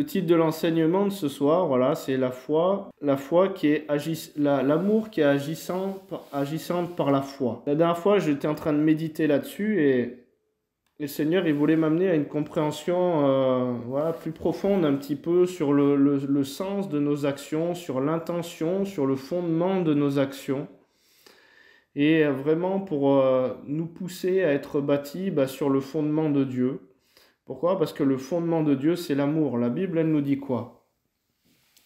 titre de l'enseignement de ce soir, voilà, c'est la foi qui est l'amour qui est agissante par la foi. La dernière fois, j'étais en train de méditer là-dessus et le Seigneur, il voulait m'amener à une compréhension voilà, plus profonde un petit peu sur le sens de nos actions, sur l'intention, sur le fondement de nos actions. Et vraiment pour nous pousser à être bâtis sur le fondement de Dieu. Pourquoi? Parce que le fondement de Dieu, c'est l'amour. La Bible, elle nous dit quoi?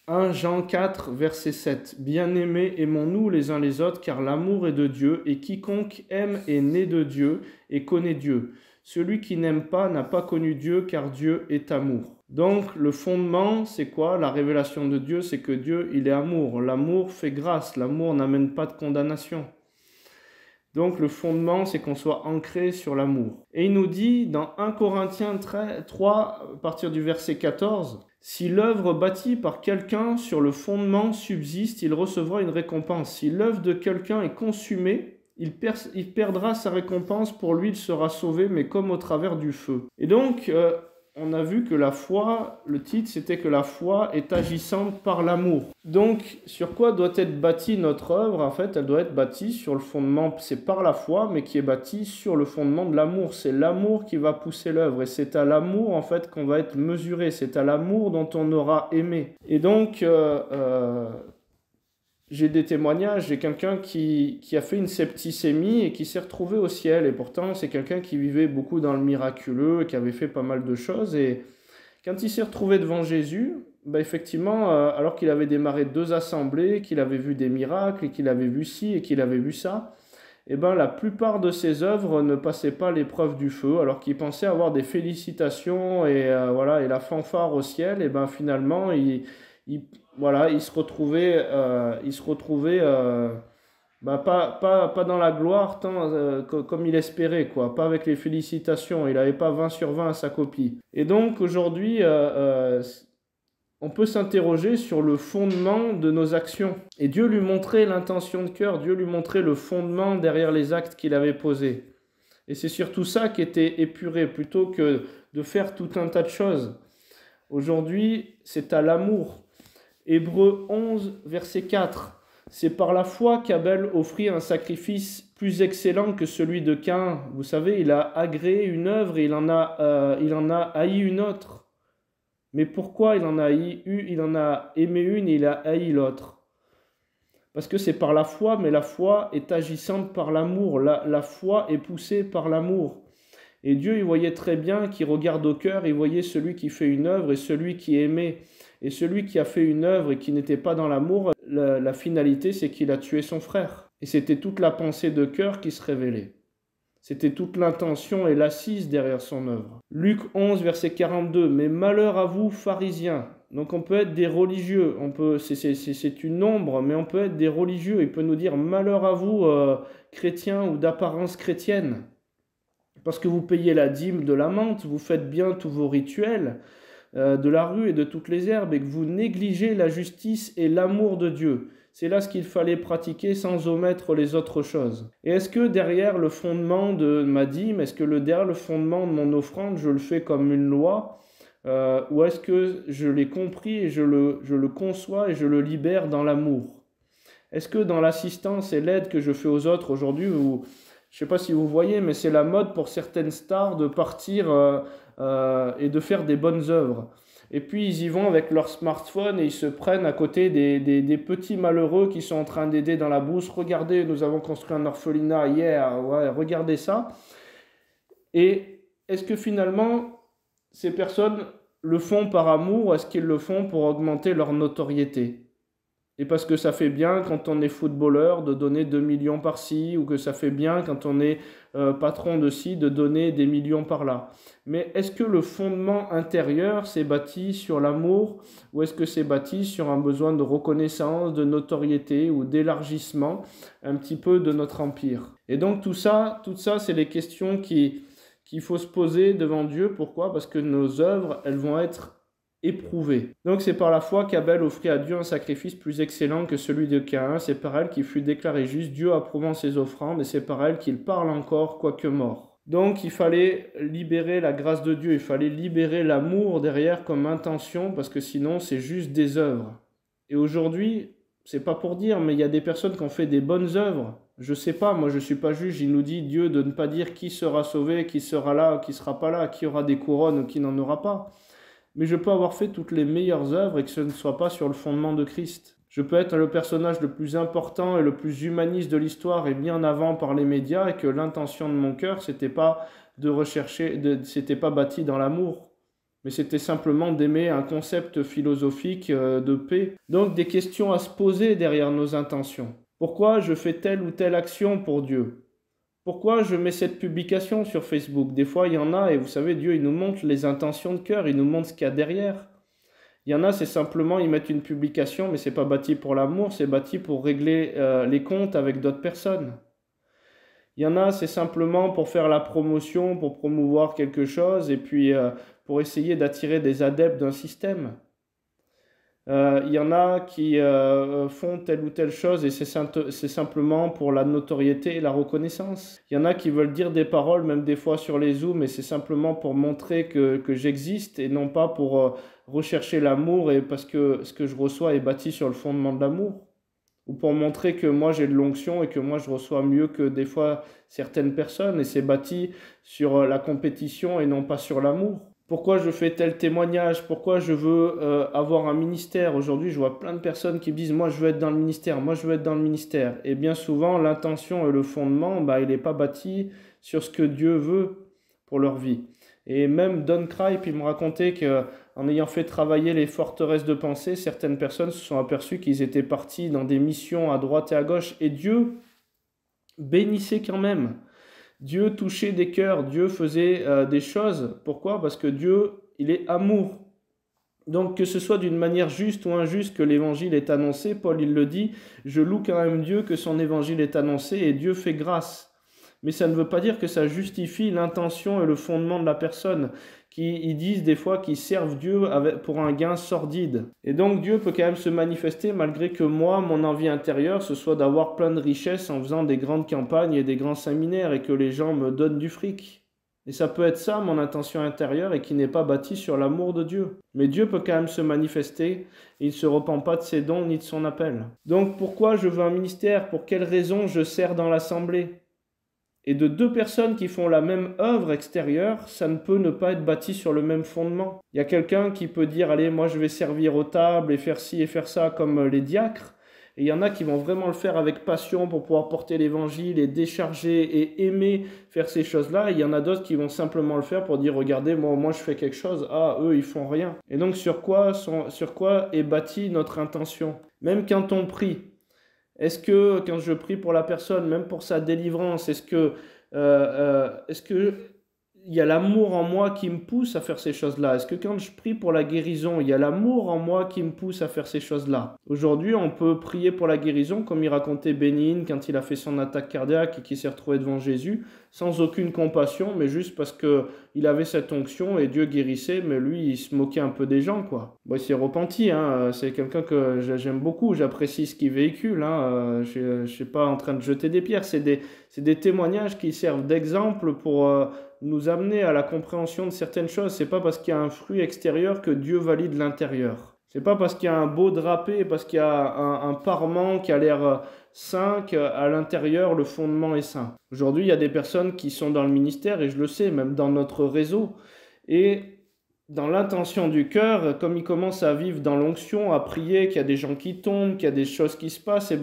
1 Jean 4, verset 7. Bien-aimés, aimons-nous les uns les autres, car l'amour est de Dieu, et quiconque aime est né de Dieu et connaît Dieu. Celui qui n'aime pas n'a pas connu Dieu, car Dieu est amour. Donc, le fondement, c'est quoi? La révélation de Dieu, c'est que Dieu, il est amour. L'amour fait grâce. L'amour n'amène pas de condamnation. Donc, le fondement, c'est qu'on soit ancré sur l'amour. Et il nous dit, dans 1 Corinthiens 3, à partir du verset 14, « Si l'œuvre bâtie par quelqu'un sur le fondement subsiste, il recevra une récompense. Si l'œuvre de quelqu'un est consumée, il perdra sa récompense, pour lui il sera sauvé, mais comme au travers du feu. » Et donc, on a vu que la foi, le titre c'était que la foi est agissante par l'amour. Donc, sur quoi doit être bâtie notre œuvre? En fait, elle doit être bâtie sur le fondement, c'est par la foi, mais qui est bâtie sur le fondement de l'amour. C'est l'amour qui va pousser l'œuvre, et c'est à l'amour en fait qu'on va être mesuré, c'est à l'amour dont on aura aimé. Et donc, j'ai des témoignages, j'ai quelqu'un qui a fait une septicémie et qui s'est retrouvé au ciel. Et pourtant, c'est quelqu'un qui vivait beaucoup dans le miraculeux, qui avait fait pas mal de choses. Et quand il s'est retrouvé devant Jésus, effectivement, alors qu'il avait démarré 2 assemblées, qu'il avait vu des miracles, et qu'il avait vu ci et qu'il avait vu ça, la plupart de ses œuvres ne passaient pas l'épreuve du feu, alors qu'il pensait avoir des félicitations et la fanfare au ciel. Et finalement, il se retrouvait, pas dans la gloire comme il espérait, quoi, pas avec les félicitations. Il n'avait pas 20 sur 20 à sa copie. Et donc aujourd'hui, on peut s'interroger sur le fondement de nos actions. Et Dieu lui montrait l'intention de cœur, Dieu lui montrait le fondement derrière les actes qu'il avait posés. Et c'est surtout ça qui était épuré, plutôt que de faire tout un tas de choses. Aujourd'hui, c'est à l'amour. Hébreux 11, verset 4. C'est par la foi qu'Abel offrit un sacrifice plus excellent que celui de Caïn. Vous savez, il a agréé une œuvre et il en a haï une autre. Mais pourquoi il en a aimé une et il a haï l'autre? Parce que c'est par la foi, mais la foi est agissante par l'amour. La foi est poussée par l'amour. Et Dieu, il voyait très bien qu'il regarde au cœur, il voyait celui qui fait une œuvre et celui qui aimait. Et celui qui a fait une œuvre et qui n'était pas dans l'amour, la finalité, c'est qu'il a tué son frère. Et c'était toute la pensée de cœur qui se révélait. C'était toute l'intention et l'assise derrière son œuvre. Luc 11, verset 42. « Mais malheur à vous, pharisiens !» Donc on peut être des religieux, c'est une ombre, mais on peut être des religieux. Il peut nous dire « Malheur à vous, chrétiens ou d'apparence chrétienne !» Parce que vous payez la dîme de la menthe, vous faites bien tous vos rituels de la rue et de toutes les herbes, et que vous négligez la justice et l'amour de Dieu. C'est là ce qu'il fallait pratiquer sans omettre les autres choses. Et est-ce que derrière le fondement de ma dîme, est-ce que derrière le fondement de mon offrande, je le fais comme une loi, ou est-ce que je l'ai compris et je le conçois et je le libère dans l'amour? Est-ce que dans l'assistance et l'aide que je fais aux autres aujourd'hui, je ne sais pas si vous voyez, mais c'est la mode pour certaines stars de partir et de faire des bonnes œuvres. Et puis ils y vont avec leur smartphone et ils se prennent à côté des petits malheureux qui sont en train d'aider dans la bourse. Regardez, nous avons construit un orphelinat hier, ouais, regardez ça. Et est-ce que finalement, ces personnes le font par amour ou est-ce qu'ils le font pour augmenter leur notoriété? Et parce que ça fait bien quand on est footballeur de donner 2 millions par-ci, ou que ça fait bien quand on est patron de ci de donner des millions par-là. Mais est-ce que le fondement intérieur s'est bâti sur l'amour, ou est-ce que c'est bâti sur un besoin de reconnaissance, de notoriété ou d'élargissement un petit peu de notre empire? Et donc tout ça c'est les questions qu'il faut se poser devant Dieu. Pourquoi? Parce que nos œuvres, elles vont être éprouvée. Donc c'est par la foi qu'Abel offrit à Dieu un sacrifice plus excellent que celui de Caïn. C'est par elle qu'il fut déclaré juste, Dieu approuvant ses offrandes, et c'est par elle qu'il parle encore, quoique mort. Donc il fallait libérer la grâce de Dieu, il fallait libérer l'amour derrière comme intention, parce que sinon c'est juste des œuvres. Et aujourd'hui, c'est pas pour dire, mais il y a des personnes qui ont fait des bonnes œuvres. Je sais pas, moi je suis pas juge, il nous dit Dieu de ne pas dire qui sera sauvé, qui sera là, qui sera pas là, qui aura des couronnes ou qui n'en aura pas. Mais je peux avoir fait toutes les meilleures œuvres et que ce ne soit pas sur le fondement de Christ. Je peux être le personnage le plus important et le plus humaniste de l'histoire et mis en avant par les médias et que l'intention de mon cœur, c'était pas de rechercher, c'était pas bâti dans l'amour, mais c'était simplement d'aimer un concept philosophique de paix. Donc des questions à se poser derrière nos intentions. Pourquoi je fais telle ou telle action pour Dieu? Pourquoi je mets cette publication sur Facebook? Des fois, il y en a, et vous savez, Dieu, il nous montre les intentions de cœur, il nous montre ce qu'il y a derrière. Il y en a, c'est simplement, ils mettent une publication, mais c'est pas bâti pour l'amour, c'est bâti pour régler les comptes avec d'autres personnes. Il y en a, c'est simplement pour faire la promotion, pour promouvoir quelque chose, et puis pour essayer d'attirer des adeptes d'un système. Il y en a qui font telle ou telle chose et c'est simplement pour la notoriété et la reconnaissance. Il y en a qui veulent dire des paroles, même des fois sur les Zooms, et c'est simplement pour montrer que j'existe et non pas pour rechercher l'amour et parce que ce que je reçois est bâti sur le fondement de l'amour. Ou pour montrer que moi j'ai de l'onction et que moi je reçois mieux que des fois certaines personnes et c'est bâti sur la compétition et non pas sur l'amour. Pourquoi je fais tel témoignage? Pourquoi je veux avoir un ministère? Aujourd'hui, je vois plein de personnes qui me disent, moi je veux être dans le ministère, moi je veux être dans le ministère. Et bien souvent, l'intention et le fondement, il n'est pas bâti sur ce que Dieu veut pour leur vie. Et même Don Cripe, il me racontait qu'en ayant fait travailler les forteresses de pensée, certaines personnes se sont aperçues qu'ils étaient partis dans des missions à droite et à gauche. Et Dieu bénissait quand même. Dieu touchait des cœurs, Dieu faisait des choses. Pourquoi? Parce que Dieu, il est amour. Donc que ce soit d'une manière juste ou injuste que l'évangile est annoncé, Paul il le dit, je loue quand même Dieu que son évangile est annoncé et Dieu fait grâce. Mais ça ne veut pas dire que ça justifie l'intention et le fondement de la personne, qui ils disent des fois qu'ils servent Dieu pour un gain sordide. Et donc Dieu peut quand même se manifester malgré que moi, mon envie intérieure, ce soit d'avoir plein de richesses en faisant des grandes campagnes et des grands séminaires et que les gens me donnent du fric. Et ça peut être ça, mon intention intérieure, et qui n'est pas bâtie sur l'amour de Dieu. Mais Dieu peut quand même se manifester, et il ne se repent pas de ses dons ni de son appel. Donc pourquoi je veux un ministère? Pour quelles raisons je sers dans l'assemblée? Et de deux personnes qui font la même œuvre extérieure, ça ne peut ne pas être bâti sur le même fondement. Il y a quelqu'un qui peut dire, allez, moi je vais servir aux tables et faire ci et faire ça comme les diacres. Et il y en a qui vont vraiment le faire avec passion pour pouvoir porter l'évangile et décharger et aimer faire ces choses-là. Et il y en a d'autres qui vont simplement le faire pour dire, regardez, moi au moins je fais quelque chose, ah, eux ils font rien. Et donc sur quoi est bâtie notre intention? Même quand on prie, est-ce que quand je prie pour la personne, même pour sa délivrance, est-ce que il y a l'amour en moi qui me pousse à faire ces choses-là? Est-ce que quand je prie pour la guérison, il y a l'amour en moi qui me pousse à faire ces choses-là? Aujourd'hui, on peut prier pour la guérison, comme il racontait Bénin quand il a fait son attaque cardiaque et qu'il s'est retrouvé devant Jésus, sans aucune compassion, mais juste parce qu'il avait cette onction et Dieu guérissait, mais lui, il se moquait un peu des gens, quoi. Bon, il s'est repenti, hein. C'est quelqu'un que j'aime beaucoup, j'apprécie ce qu'il véhicule, hein. Je ne suis pas en train de jeter des pierres, c'est des témoignages qui servent d'exemple pour nous amener à la compréhension de certaines choses. C'est pas parce qu'il y a un fruit extérieur que Dieu valide l'intérieur. C'est pas parce qu'il y a un beau drapé, parce qu'il y a un parement qui a l'air sain qu'à l'intérieur le fondement est sain. Aujourd'hui, il y a des personnes qui sont dans le ministère, et je le sais, même dans notre réseau, et dans l'intention du cœur, comme ils commencent à vivre dans l'onction, à prier, qu'il y a des gens qui tombent, qu'il y a des choses qui se passent, et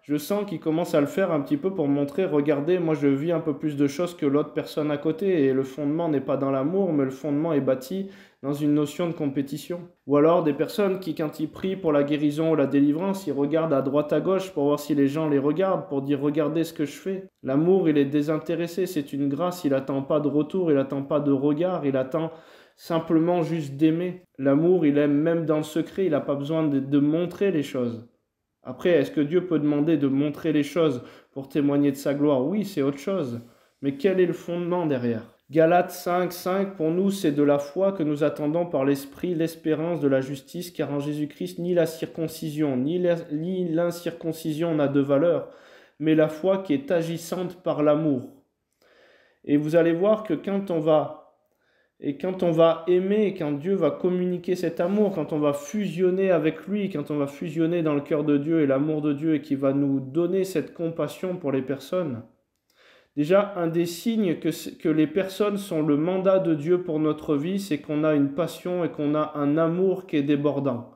je sens qu'ils commencent à le faire un petit peu pour montrer, regardez, moi je vis un peu plus de choses que l'autre personne à côté, et le fondement n'est pas dans l'amour, mais le fondement est bâti dans une notion de compétition. Ou alors des personnes qui, quand ils prient pour la guérison ou la délivrance, ils regardent à droite à gauche pour voir si les gens les regardent, pour dire, regardez ce que je fais. L'amour, il est désintéressé, c'est une grâce, il n'attend pas de retour, il n'attend pas de regard, il attend simplement juste d'aimer. L'amour, il aime même dans le secret, il n'a pas besoin de montrer les choses. Après, est-ce que Dieu peut demander de montrer les choses pour témoigner de sa gloire? Oui, c'est autre chose. Mais quel est le fondement derrière? Galates 5, pour nous, c'est de la foi que nous attendons par l'Esprit, l'espérance de la justice, car en Jésus-Christ, ni la circoncision, ni l'incirconcision n'a de valeur, mais la foi qui est agissante par l'amour. Et vous allez voir que quand on va aimer, quand Dieu va communiquer cet amour, quand on va fusionner avec lui, quand on va fusionner dans le cœur de Dieu et l'amour de Dieu et qui va nous donner cette compassion pour les personnes, déjà, un des signes que les personnes sont le mandat de Dieu pour notre vie, c'est qu'on a une passion et qu'on a un amour qui est débordant.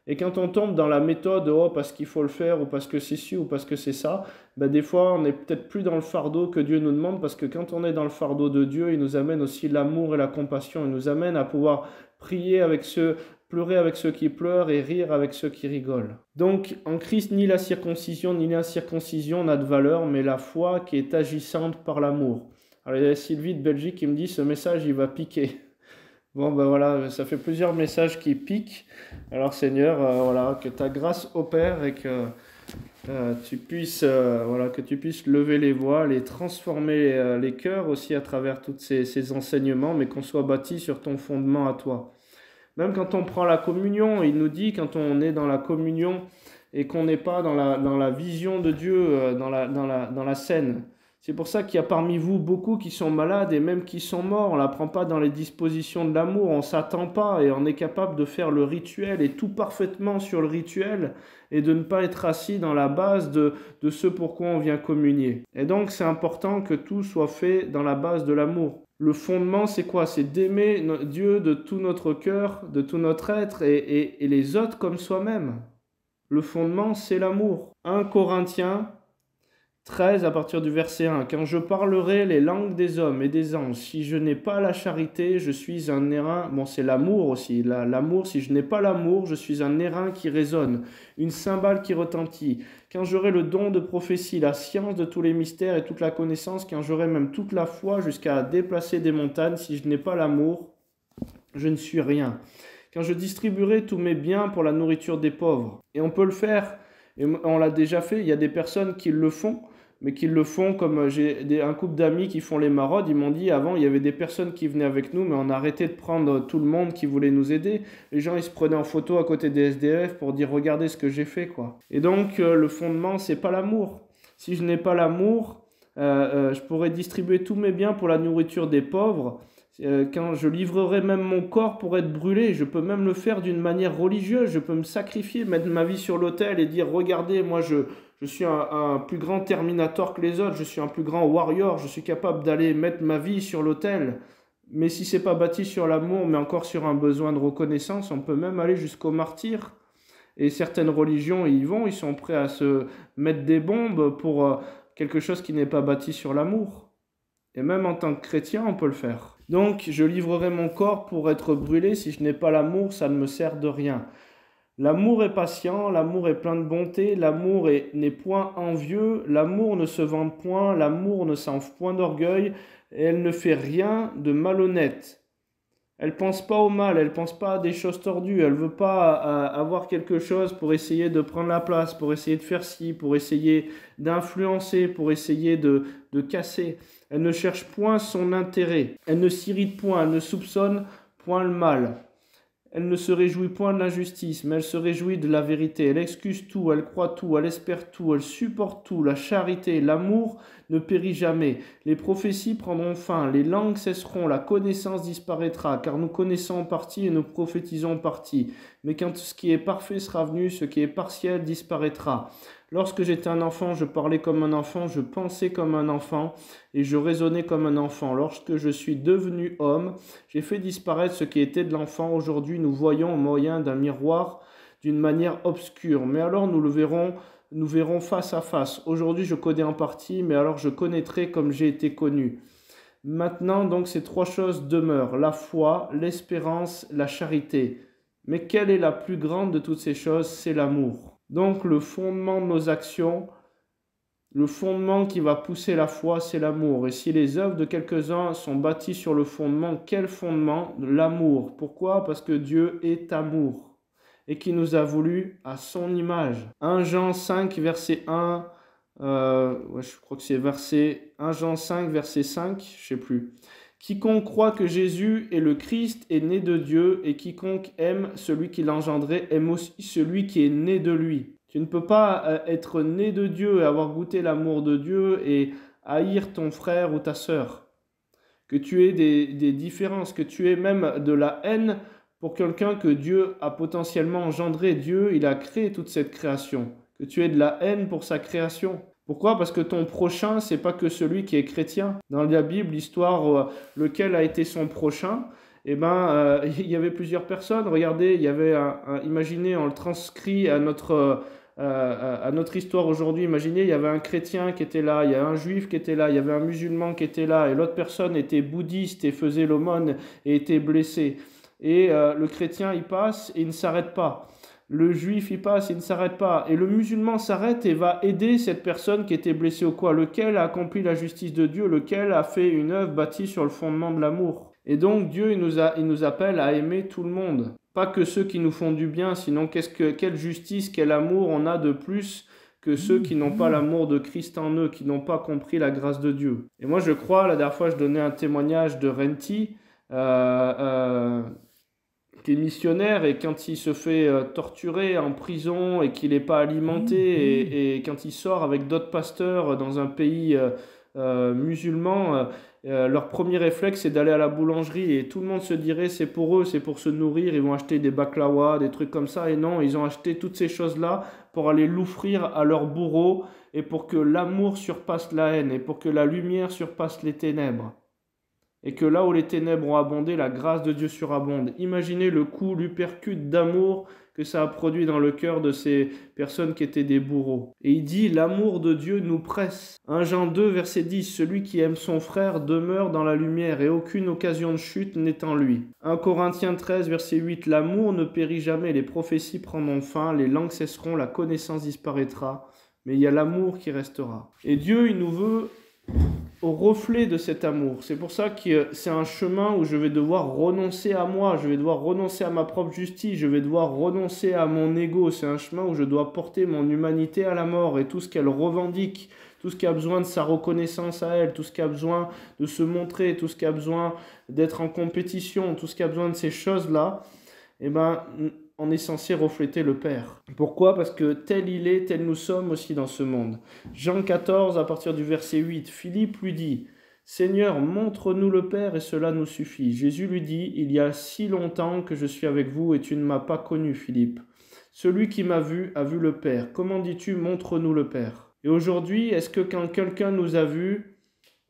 Et quand on tombe dans la méthode, oh, parce qu'il faut le faire, ou parce que c'est ci, ou parce que c'est ça, ben des fois, on n'est peut-être plus dans le fardeau que Dieu nous demande, parce que quand on est dans le fardeau de Dieu, il nous amène aussi l'amour et la compassion. Il nous amène à pouvoir prier avec ceux, pleurer avec ceux qui pleurent et rire avec ceux qui rigolent. Donc, en Christ, ni la circoncision, ni l'incirconcision n'a de valeur, mais la foi qui est agissante par l'amour. Alors, il y a Sylvie de Belgique qui me dit, ce message, il va piquer. Bon, ben voilà, ça fait plusieurs messages qui piquent. Alors Seigneur, voilà, que ta grâce opère et que tu puisses, voilà, que tu puisses lever les voiles et transformer les cœurs aussi à travers tous ces enseignements, mais qu'on soit bâti sur ton fondement à toi. Même quand on prend la communion, il nous dit, quand on est dans la communion et qu'on n'est pas dans la vision de Dieu, dans la scène. C'est pour ça qu'il y a parmi vous beaucoup qui sont malades et même qui sont morts. On ne la prend pas dans les dispositions de l'amour, on ne s'attend pas et on est capable de faire le rituel et tout parfaitement sur le rituel et de ne pas être assis dans la base de ce pourquoi on vient communier. Et donc c'est important que tout soit fait dans la base de l'amour. Le fondement, c'est quoi? C'est d'aimer Dieu de tout notre cœur, de tout notre être et les autres comme soi-même. Le fondement, c'est l'amour. 1 Corinthiens 13 à partir du verset 1. Quand je parlerai les langues des hommes et des anges, si je n'ai pas la charité, je suis un airain. Bon, c'est l'amour aussi. L'amour, si je n'ai pas l'amour, je suis un airain qui résonne, une cymbale qui retentit. Quand j'aurai le don de prophétie, la science de tous les mystères et toute la connaissance, quand j'aurai même toute la foi jusqu'à déplacer des montagnes, si je n'ai pas l'amour, je ne suis rien. Quand je distribuerai tous mes biens pour la nourriture des pauvres. Et on peut le faire, et on l'a déjà fait, il y a des personnes qui le font, mais qui le font comme j'ai un couple d'amis qui font les maraudes. Ils m'ont dit avant, il y avait des personnes qui venaient avec nous, mais on a arrêté de prendre tout le monde qui voulait nous aider. Les gens, ils se prenaient en photo à côté des SDF pour dire regardez ce que j'ai fait, quoi. Et donc, le fondement, c'est pas l'amour. Si je n'ai pas l'amour, je pourrais distribuer tous mes biens pour la nourriture des pauvres. Quand je livrerai même mon corps pour être brûlé, je peux même le faire d'une manière religieuse, je peux me sacrifier, mettre ma vie sur l'autel et dire regardez, moi je suis un plus grand Terminator que les autres, je suis un plus grand warrior, je suis capable d'aller mettre ma vie sur l'autel. Mais si c'est pas bâti sur l'amour, mais encore sur un besoin de reconnaissance, on peut même aller jusqu'au martyr. Et certaines religions, ils sont prêts à se mettre des bombes pour quelque chose qui n'est pas bâti sur l'amour. Et même en tant que chrétien, on peut le faire. Donc, je livrerai mon corps pour être brûlé. Si je n'ai pas l'amour, ça ne me sert de rien. L'amour est patient, l'amour est plein de bonté, l'amour n'est point envieux, l'amour ne se vante point, l'amour ne s'enfle point d'orgueil, et elle ne fait rien de malhonnête. Elle pense pas au mal, elle pense pas à des choses tordues, elle veut pas avoir quelque chose pour essayer de prendre la place, pour essayer de faire ci, pour essayer d'influencer, pour essayer de casser. Elle ne cherche point son intérêt, elle ne s'irrite point, elle ne soupçonne point le mal. Elle ne se réjouit point de l'injustice, mais elle se réjouit de la vérité. Elle excuse tout, elle croit tout, elle espère tout, elle supporte tout. La charité, l'amour ne périt jamais. Les prophéties prendront fin, les langues cesseront, la connaissance disparaîtra, car nous connaissons en partie et nous prophétisons en partie. Mais quand ce qui est parfait sera venu, ce qui est partiel disparaîtra. Lorsque j'étais un enfant, je parlais comme un enfant, je pensais comme un enfant et je raisonnais comme un enfant. Lorsque je suis devenu homme, j'ai fait disparaître ce qui était de l'enfant. Aujourd'hui, nous voyons au moyen d'un miroir d'une manière obscure. Mais alors nous verrons face à face. Aujourd'hui, je connais en partie, mais alors je connaîtrai comme j'ai été connu. Maintenant, donc, ces trois choses demeurent, la foi, l'espérance, la charité. Mais quelle est la plus grande de toutes ces choses? C'est l'amour. Donc le fondement de nos actions, le fondement qui va pousser la foi, c'est l'amour. Et si les œuvres de quelques-uns sont bâties sur le fondement, quel fondement? L'amour. Pourquoi? Parce que Dieu est amour et qui nous a voulu à son image. 1 Jean 5, verset 1, je crois que c'est 1 Jean 5, verset 5, je sais plus. Quiconque croit que Jésus est le Christ est né de Dieu, et quiconque aime celui qui l'a engendré aime aussi celui qui est né de lui. Tu ne peux pas être né de Dieu et avoir goûté l'amour de Dieu et haïr ton frère ou ta sœur. que tu aies des différences, que tu aies même de la haine pour quelqu'un que Dieu a potentiellement engendré. Dieu, il a créé toute cette création. Que tu aies de la haine pour sa création. Pourquoi? Parce que ton prochain, c'est pas que celui qui est chrétien. Dans la Bible, l'histoire, lequel a été son prochain, il y avait plusieurs personnes. Regardez, il y avait imaginez, on le transcrit à notre histoire aujourd'hui. Imaginez, il y avait un chrétien qui était là, il y avait un juif qui était là, il y avait un musulman qui était là, et l'autre personne était bouddhiste et faisait l'aumône et était blessé. Et le chrétien, il passe et il ne s'arrête pas. Le juif, il passe, il ne s'arrête pas. Et le musulman s'arrête et va aider cette personne qui était blessée ou quoi. Lequel a accompli la justice de Dieu, lequel a fait une œuvre bâtie sur le fondement de l'amour. Et donc Dieu, il nous appelle à aimer tout le monde. Pas que ceux qui nous font du bien, sinon quelle justice, quel amour on a de plus que ceux qui n'ont pas l'amour de Christ en eux, qui n'ont pas compris la grâce de Dieu. Et moi je crois, la dernière fois je donnais un témoignage de Renty, qui est missionnaire, et quand il se fait torturer en prison et qu'il n'est pas alimenté, et quand il sort avec d'autres pasteurs dans un pays musulman, leur premier réflexe c'est d'aller à la boulangerie, et tout le monde se dirait c'est pour eux, c'est pour se nourrir, ils vont acheter des baklawas, des trucs comme ça, et non, ils ont acheté toutes ces choses-là pour aller l'offrir à leur bourreau, et pour que l'amour surpasse la haine, et pour que la lumière surpasse les ténèbres. Et que là où les ténèbres ont abondé, la grâce de Dieu surabonde. Imaginez le coup, l'uppercut d'amour que ça a produit dans le cœur de ces personnes qui étaient des bourreaux. Et il dit, l'amour de Dieu nous presse. 1 Jean 2, verset 10, celui qui aime son frère demeure dans la lumière et aucune occasion de chute n'est en lui. 1 Corinthiens 13, verset 8, l'amour ne périt jamais, les prophéties prendront fin, les langues cesseront, la connaissance disparaîtra, mais il y a l'amour qui restera. Et Dieu, il nous veut au reflet de cet amour. C'est pour ça que c'est un chemin où je vais devoir renoncer à moi, je vais devoir renoncer à ma propre justice, je vais devoir renoncer à mon ego. C'est un chemin où je dois porter mon humanité à la mort et tout ce qu'elle revendique, tout ce qui a besoin de sa reconnaissance à elle, tout ce qui a besoin de se montrer, tout ce qui a besoin d'être en compétition, tout ce qui a besoin de ces choses-là, on est censé refléter le Père. Pourquoi? Parce que tel il est, tel nous sommes aussi dans ce monde. Jean 14, à partir du verset 8, Philippe lui dit, « Seigneur, montre-nous le Père et cela nous suffit. » Jésus lui dit, « Il y a si longtemps que je suis avec vous et tu ne m'as pas connu, Philippe. Celui qui m'a vu a vu le Père. Comment dis-tu, montre-nous le Père ?» Et aujourd'hui, est-ce que quand quelqu'un nous a vus,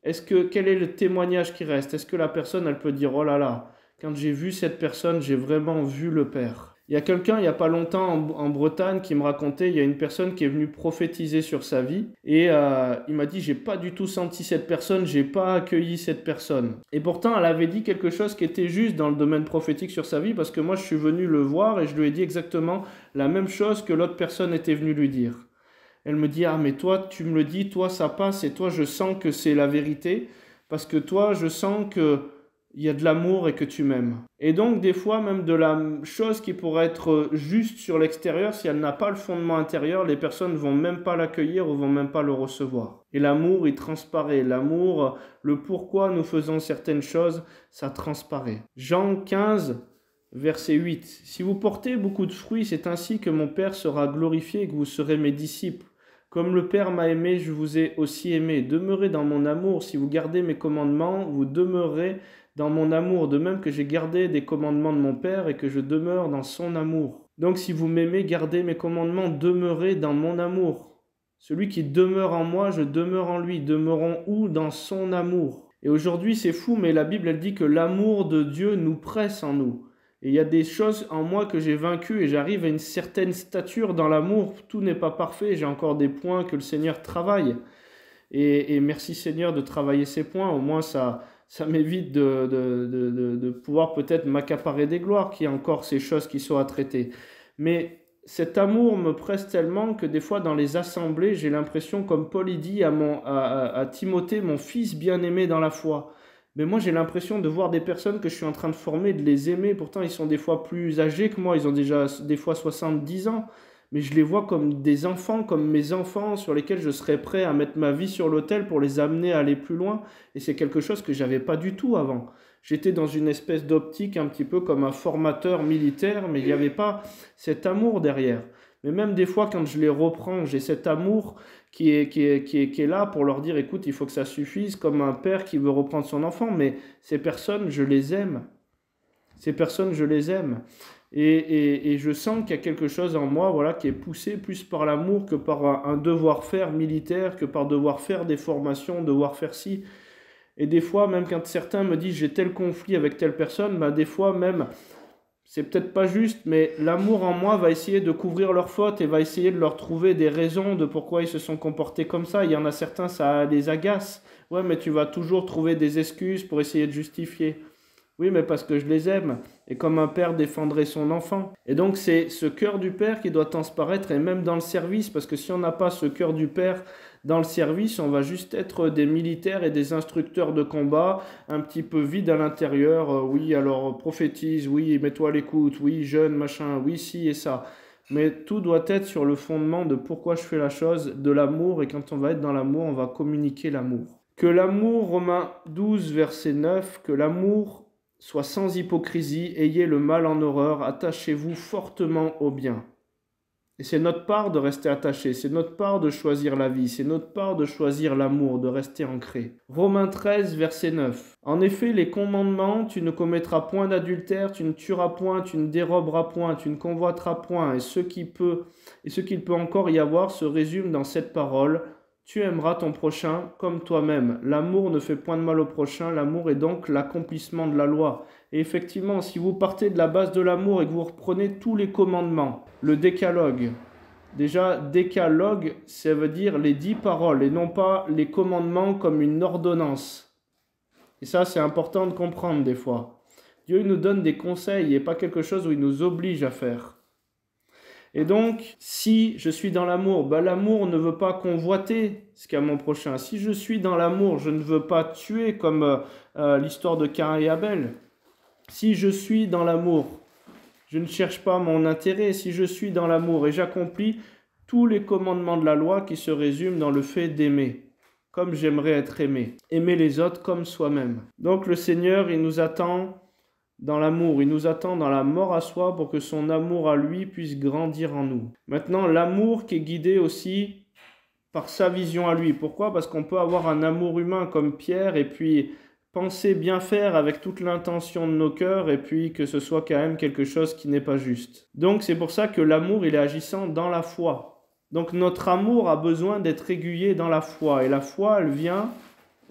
quel est le témoignage qui reste? Est-ce que la personne, elle peut dire, « Oh là là, quand j'ai vu cette personne, j'ai vraiment vu le Père. » Il y a quelqu'un, il n'y a pas longtemps en Bretagne, qui me racontait, il y a une personne qui est venue prophétiser sur sa vie, et il m'a dit, j'ai pas du tout senti cette personne, j'ai pas accueilli cette personne. Et pourtant, elle avait dit quelque chose qui était juste dans le domaine prophétique sur sa vie, parce que moi, je suis venu le voir et je lui ai dit exactement la même chose que l'autre personne était venue lui dire. Elle me dit, ah mais toi, tu me le dis, toi, ça passe, et toi, je sens que c'est la vérité, parce que toi, je sens que il y a de l'amour et que tu m'aimes. Et donc, des fois, même de la chose qui pourrait être juste sur l'extérieur, si elle n'a pas le fondement intérieur, les personnes ne vont même pas l'accueillir ou vont même pas le recevoir. Et l'amour, il transparaît. L'amour, le pourquoi nous faisons certaines choses, ça transparaît. Jean 15, verset 8. « Si vous portez beaucoup de fruits, c'est ainsi que mon Père sera glorifié et que vous serez mes disciples. Comme le Père m'a aimé, je vous ai aussi aimé. Demeurez dans mon amour. Si vous gardez mes commandements, vous demeurez dans mon amour, de même que j'ai gardé des commandements de mon Père et que je demeure dans son amour. Donc si vous m'aimez, gardez mes commandements, demeurez dans mon amour. Celui qui demeure en moi, je demeure en lui. Demeurons où? Dans son amour. » Et aujourd'hui, c'est fou, mais la Bible, elle dit que l'amour de Dieu nous presse en nous. Et il y a des choses en moi que j'ai vaincues et j'arrive à une certaine stature dans l'amour. Tout n'est pas parfait, j'ai encore des points que le Seigneur travaille. Et merci Seigneur de travailler ces points, au moins ça m'évite de pouvoir peut-être m'accaparer des gloires, qu'il y a encore ces choses qui sont à traiter. Mais cet amour me presse tellement que des fois dans les assemblées, j'ai l'impression, comme Paul il dit à Timothée, mon fils bien-aimé dans la foi. Mais moi j'ai l'impression de voir des personnes que je suis en train de former, de les aimer. Pourtant ils sont des fois plus âgés que moi, ils ont déjà des fois 70 ans. Mais je les vois comme des enfants, comme mes enfants, sur lesquels je serais prêt à mettre ma vie sur l'autel pour les amener à aller plus loin. Et c'est quelque chose que j'avais pas du tout avant. J'étais dans une espèce d'optique un petit peu comme un formateur militaire, mais il n'y avait pas cet amour derrière. Mais même des fois, quand je les reprends, j'ai cet amour qui est là pour leur dire, écoute, il faut que ça suffise, comme un père qui veut reprendre son enfant. Mais ces personnes, je les aime. Ces personnes, je les aime. Et je sens qu'il y a quelque chose en moi, voilà, qui est poussé plus par l'amour que par un devoir-faire militaire, que par devoir faire des formations, devoir faire ci. Et des fois, même quand certains me disent j'ai tel conflit avec telle personne, bah des fois même, c'est peut-être pas juste, mais l'amour en moi va essayer de couvrir leurs fautes et va essayer de leur trouver des raisons de pourquoi ils se sont comportés comme ça. Il y en a certains, ça les agace. Ouais, mais tu vas toujours trouver des excuses pour essayer de justifier. Oui, mais parce que je les aime, et comme un père défendrait son enfant. Et donc c'est ce cœur du père qui doit transparaître, et même dans le service, parce que si on n'a pas ce cœur du père dans le service, on va juste être des militaires et des instructeurs de combat, un petit peu vides à l'intérieur. Oui, alors prophétise, oui, mets-toi à l'écoute, oui, jeune, machin, oui, ci et ça. Mais tout doit être sur le fondement de pourquoi je fais la chose, de l'amour, et quand on va être dans l'amour, on va communiquer l'amour. Que l'amour, Romains 12, verset 9, que l'amour soit sans hypocrisie, ayez le mal en horreur, attachez-vous fortement au bien. Et c'est notre part de rester attaché, c'est notre part de choisir la vie, c'est notre part de choisir l'amour, de rester ancré. Romains 13, verset 9. En effet, les commandements, tu ne commettras point d'adultère, tu ne tueras point, tu ne déroberas point, tu ne convoiteras point, et ce qu'il peut encore y avoir se résume dans cette parole. Tu aimeras ton prochain comme toi-même. L'amour ne fait point de mal au prochain, l'amour est donc l'accomplissement de la loi. Et effectivement, si vous partez de la base de l'amour et que vous reprenez tous les commandements, le décalogue, déjà, décalogue, ça veut dire les 10 paroles et non pas les commandements comme une ordonnance. Et ça, c'est important de comprendre des fois. Dieu nous donne des conseils et pas quelque chose où il nous oblige à faire. Et donc, si je suis dans l'amour, l'amour ne veut pas convoiter ce qu'a mon prochain. Si je suis dans l'amour, je ne veux pas tuer comme l'histoire de Caïn et Abel. Si je suis dans l'amour, je ne cherche pas mon intérêt. Si je suis dans l'amour et j'accomplis tous les commandements de la loi qui se résument dans le fait d'aimer, comme j'aimerais être aimé. Aimer les autres comme soi-même. Donc le Seigneur, il nous attend dans l'amour, il nous attend dans la mort à soi pour que son amour à lui puisse grandir en nous. Maintenant, l'amour qui est guidé aussi par sa vision à lui. Pourquoi? Parce qu'on peut avoir un amour humain comme Pierre et puis penser bien faire avec toute l'intention de nos cœurs et puis que ce soit quand même quelque chose qui n'est pas juste. Donc c'est pour ça que l'amour, il est agissant dans la foi. Donc notre amour a besoin d'être aiguillé dans la foi et la foi, elle vient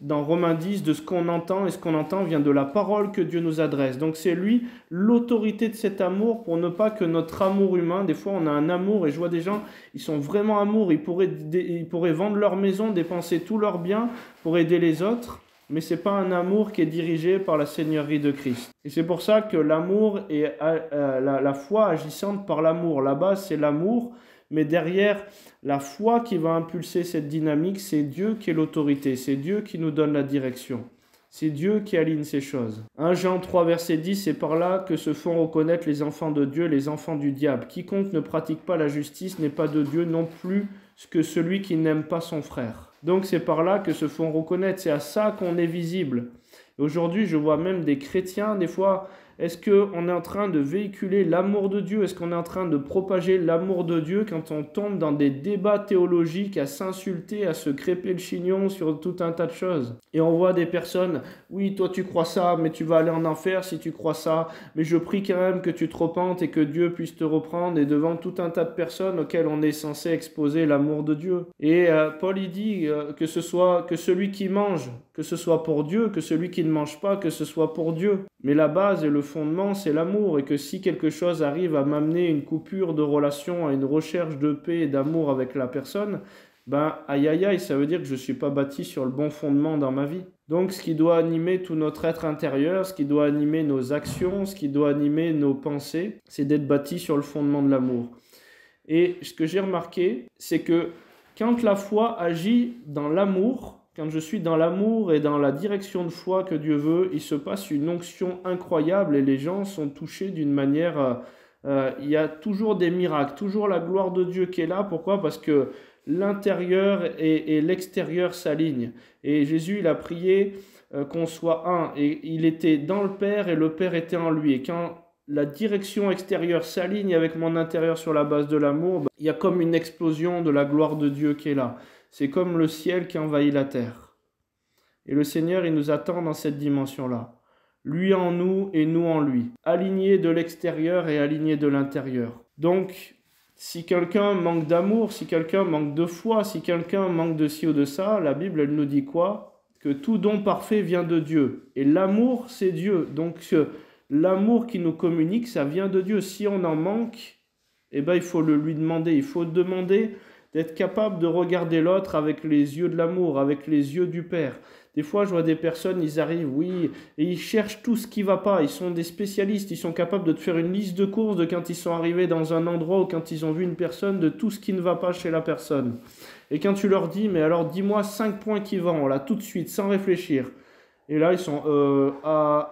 dans Romains 10, de ce qu'on entend, et ce qu'on entend vient de la parole que Dieu nous adresse. Donc c'est lui l'autorité de cet amour pour ne pas que notre amour humain, des fois on a un amour, et je vois des gens, ils sont vraiment amour, ils pourraient vendre leur maison, dépenser tous leurs biens pour aider les autres, mais ce n'est pas un amour qui est dirigé par la Seigneurie de Christ. Et c'est pour ça que l'amour est la foi agissante par l'amour. La base c'est l'amour, mais derrière la foi qui va impulser cette dynamique, c'est Dieu qui est l'autorité, c'est Dieu qui nous donne la direction. C'est Dieu qui aligne ces choses. 1 Jean 3, verset 10, c'est par là que se font reconnaître les enfants de Dieu, les enfants du diable. Quiconque ne pratique pas la justice n'est pas de Dieu non plus que celui qui n'aime pas son frère. Donc c'est par là que se font reconnaître, c'est à ça qu'on est visible. Et aujourd'hui, je vois même des chrétiens, des fois, est-ce qu'on est en train de véhiculer l'amour de Dieu? Est-ce qu'on est en train de propager l'amour de Dieu quand on tombe dans des débats théologiques à s'insulter, à se crêper le chignon sur tout un tas de choses? Et on voit des personnes, oui, toi tu crois ça, mais tu vas aller en enfer si tu crois ça, mais je prie quand même que tu te repentes et que Dieu puisse te reprendre, et devant tout un tas de personnes auxquelles on est censé exposer l'amour de Dieu. Et Paul il dit que celui qui mange, que ce soit pour Dieu, que celui qui ne mange pas, que ce soit pour Dieu. Mais la base et le fondement, c'est l'amour, et que si quelque chose arrive à m'amener une coupure de relation, à une recherche de paix et d'amour avec la personne, aïe aïe aïe, ça veut dire que je ne suis pas bâti sur le bon fondement dans ma vie. Donc ce qui doit animer tout notre être intérieur, ce qui doit animer nos actions, ce qui doit animer nos pensées, c'est d'être bâti sur le fondement de l'amour. Et ce que j'ai remarqué, c'est que quand la foi agit dans l'amour, quand je suis dans l'amour et dans la direction de foi que Dieu veut, il se passe une onction incroyable et les gens sont touchés d'une manière... il y a toujours des miracles, toujours la gloire de Dieu qui est là. Pourquoi? Parce que l'intérieur et l'extérieur s'alignent. Et Jésus, il a prié qu'on soit un. Et il était dans le Père et le Père était en lui. Et quand la direction extérieure s'aligne avec mon intérieur sur la base de l'amour, bah, il y a comme une explosion de la gloire de Dieu qui est là. C'est comme le ciel qui envahit la terre. Et le Seigneur, il nous attend dans cette dimension-là. Lui en nous et nous en lui. Aligné de l'extérieur et aligné de l'intérieur. Donc, si quelqu'un manque d'amour, si quelqu'un manque de foi, si quelqu'un manque de ci ou de ça, la Bible, elle nous dit quoi? Que tout don parfait vient de Dieu. Et l'amour, c'est Dieu. Donc, l'amour qui nous communique, ça vient de Dieu. Si on en manque, eh ben, il faut le lui demander. Il faut demander d'être capable de regarder l'autre avec les yeux de l'amour, avec les yeux du Père. Des fois, je vois des personnes, ils arrivent, oui, et ils cherchent tout ce qui ne va pas. Ils sont des spécialistes, ils sont capables de te faire une liste de courses de quand ils sont arrivés dans un endroit ou quand ils ont vu une personne, de tout ce qui ne va pas chez la personne. Et quand tu leur dis, mais alors dis-moi 5 points qui vont, là, tout de suite, sans réfléchir. Et là, ils sont,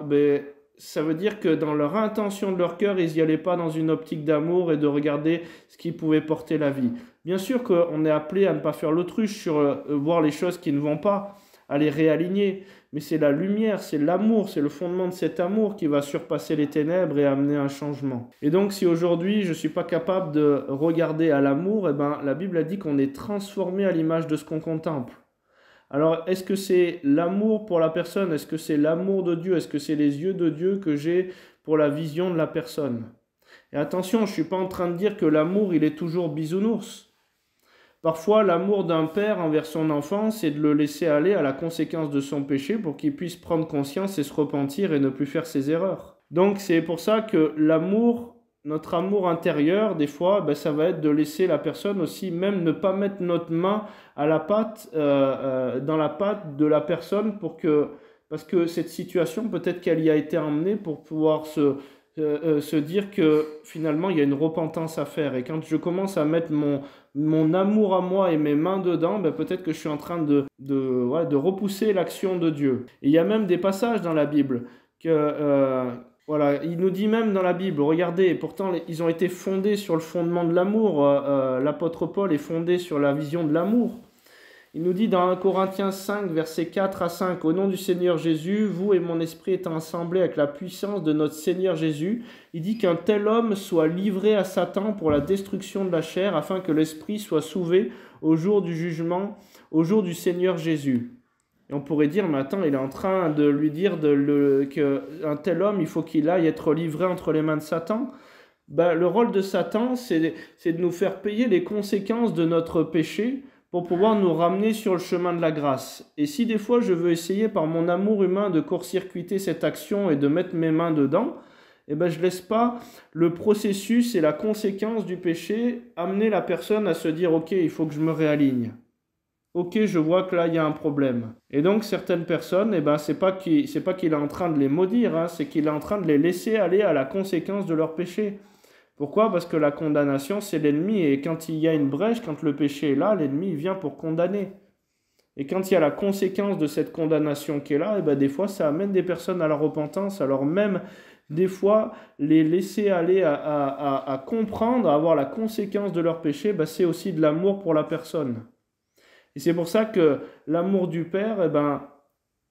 ben, ça veut dire que dans leur intention de leur cœur, ils n'y allaient pas dans une optique d'amour et de regarder ce qui pouvait porter la vie. Bien sûr qu'on est appelé à ne pas faire l'autruche sur voir les choses qui ne vont pas, à les réaligner, mais c'est la lumière, c'est l'amour, c'est le fondement de cet amour qui va surpasser les ténèbres et amener un changement. Et donc si aujourd'hui je ne suis pas capable de regarder à l'amour, eh ben, la Bible a dit qu'on est transformé à l'image de ce qu'on contemple. Alors est-ce que c'est l'amour pour la personne? Est-ce que c'est l'amour de Dieu? Est-ce que c'est les yeux de Dieu que j'ai pour la vision de la personne? Et attention, je ne suis pas en train de dire que l'amour il est toujours bisounours. Parfois, l'amour d'un père envers son enfant, c'est de le laisser aller à la conséquence de son péché pour qu'il puisse prendre conscience et se repentir et ne plus faire ses erreurs. Donc, c'est pour ça que l'amour, notre amour intérieur, des fois, ben, ça va être de laisser la personne aussi, même ne pas mettre notre main à la pâte, dans la pâte de la personne parce que cette situation, peut-être qu'elle y a été emmenée pour pouvoir se dire que finalement, il y a une repentance à faire. Et quand je commence à mettre mon amour à moi et mes mains dedans, ben peut-être que je suis en train de repousser l'action de Dieu. Et il y a même des passages dans la Bible que, voilà, il nous dit même dans la Bible, regardez, pourtant ils ont été fondés sur le fondement de l'amour. L'apôtre Paul est fondé sur la vision de l'amour. Il nous dit dans 1 Corinthiens 5, versets 4 à 5, « Au nom du Seigneur Jésus, vous et mon esprit étant assemblés avec la puissance de notre Seigneur Jésus, il dit qu'un tel homme soit livré à Satan pour la destruction de la chair, afin que l'esprit soit sauvé au jour du jugement, au jour du Seigneur Jésus. » Et on pourrait dire, mais attends, il est en train de lui dire qu'un tel homme, il faut qu'il aille être livré entre les mains de Satan. Ben, le rôle de Satan, c'est de nous faire payer les conséquences de notre péché, pour pouvoir nous ramener sur le chemin de la grâce. Et si des fois je veux essayer par mon amour humain de court-circuiter cette action et de mettre mes mains dedans, eh ben je ne laisse pas le processus et la conséquence du péché amener la personne à se dire « Ok, il faut que je me réaligne. Ok, je vois que là, il y a un problème. » Et donc, certaines personnes, eh ben, c'est pas qu'il est en train de les maudire, hein, c'est qu'il est en train de les laisser aller à la conséquence de leur péché. Pourquoi? Parce que la condamnation, c'est l'ennemi. Et quand il y a une brèche, quand le péché est là, l'ennemi vient pour condamner. Et quand il y a la conséquence de cette condamnation qui est là, et ben des fois, ça amène des personnes à la repentance. Alors même, des fois, les laisser aller à comprendre, à avoir la conséquence de leur péché, ben, c'est aussi de l'amour pour la personne. Et c'est pour ça que l'amour du Père, eh ben,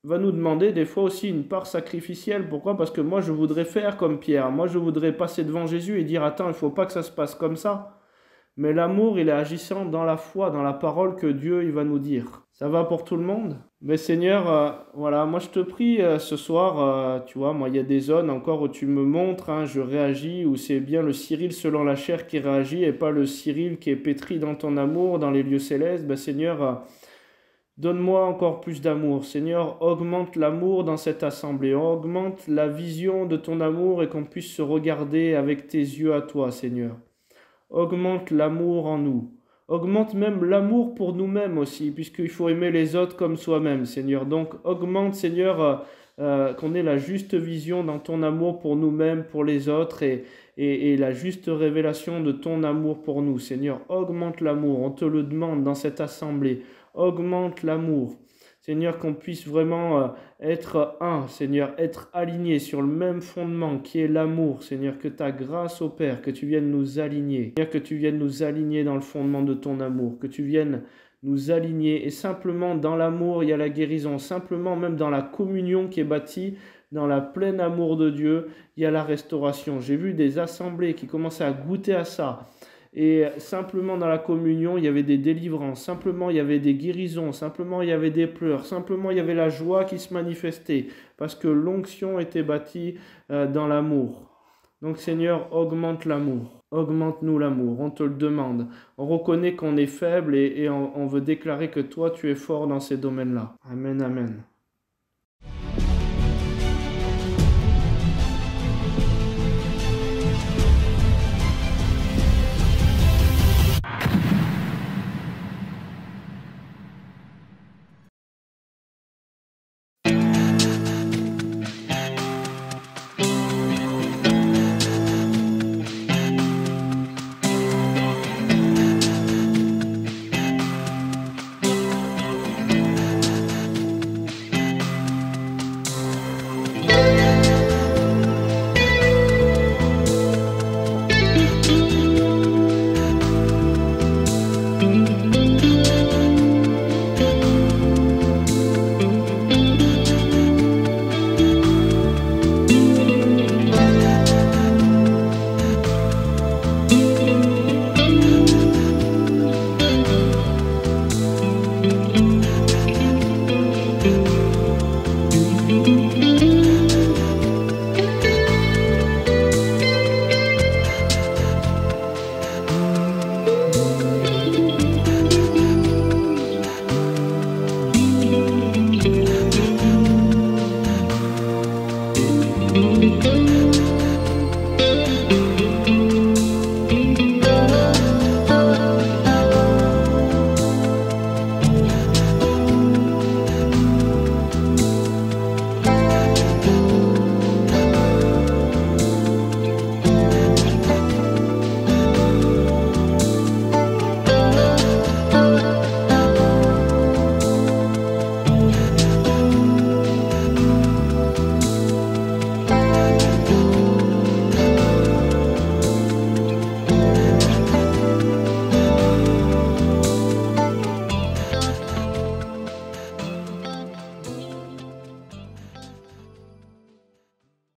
va nous demander des fois aussi une part sacrificielle. Pourquoi? Parce que moi, je voudrais faire comme Pierre. Moi, je voudrais passer devant Jésus et dire, attends, il ne faut pas que ça se passe comme ça. Mais l'amour, il est agissant dans la foi, dans la parole que Dieu, il va nous dire. Ça va pour tout le monde? Mais Seigneur, voilà, moi je te prie ce soir, tu vois, moi il y a des zones encore où tu me montres, hein, je réagis, où c'est bien le Cyril selon la chair qui réagit et pas le Cyril qui est pétri dans ton amour, dans les lieux célestes. Ben Seigneur, donne-moi encore plus d'amour. Seigneur, augmente l'amour dans cette assemblée. Augmente la vision de ton amour et qu'on puisse se regarder avec tes yeux à toi, Seigneur. Augmente l'amour en nous. Augmente même l'amour pour nous-mêmes aussi, puisqu'il faut aimer les autres comme soi-même, Seigneur. Donc, augmente, Seigneur, qu'on ait la juste vision dans ton amour pour nous-mêmes, pour les autres, et la juste révélation de ton amour pour nous. Seigneur, augmente l'amour. On te le demande dans cette assemblée. Augmente l'amour. Seigneur, qu'on puisse vraiment être un, Seigneur, être aligné sur le même fondement qui est l'amour. Seigneur, que ta grâce opère, que tu viennes nous aligner. Seigneur, que tu viennes nous aligner dans le fondement de ton amour, que tu viennes nous aligner. Et simplement dans l'amour, il y a la guérison. Simplement, même dans la communion qui est bâtie, dans la pleine amour de Dieu, il y a la restauration. J'ai vu des assemblées qui commençaient à goûter à ça. Et simplement dans la communion, il y avait des délivrances, simplement il y avait des guérisons, simplement il y avait des pleurs, simplement il y avait la joie qui se manifestait, parce que l'onction était bâtie dans l'amour. Donc Seigneur, augmente l'amour, augmente-nous l'amour, on te le demande. On reconnaît qu'on est faible et on veut déclarer que toi tu es fort dans ces domaines-là. Amen, amen. Thank you.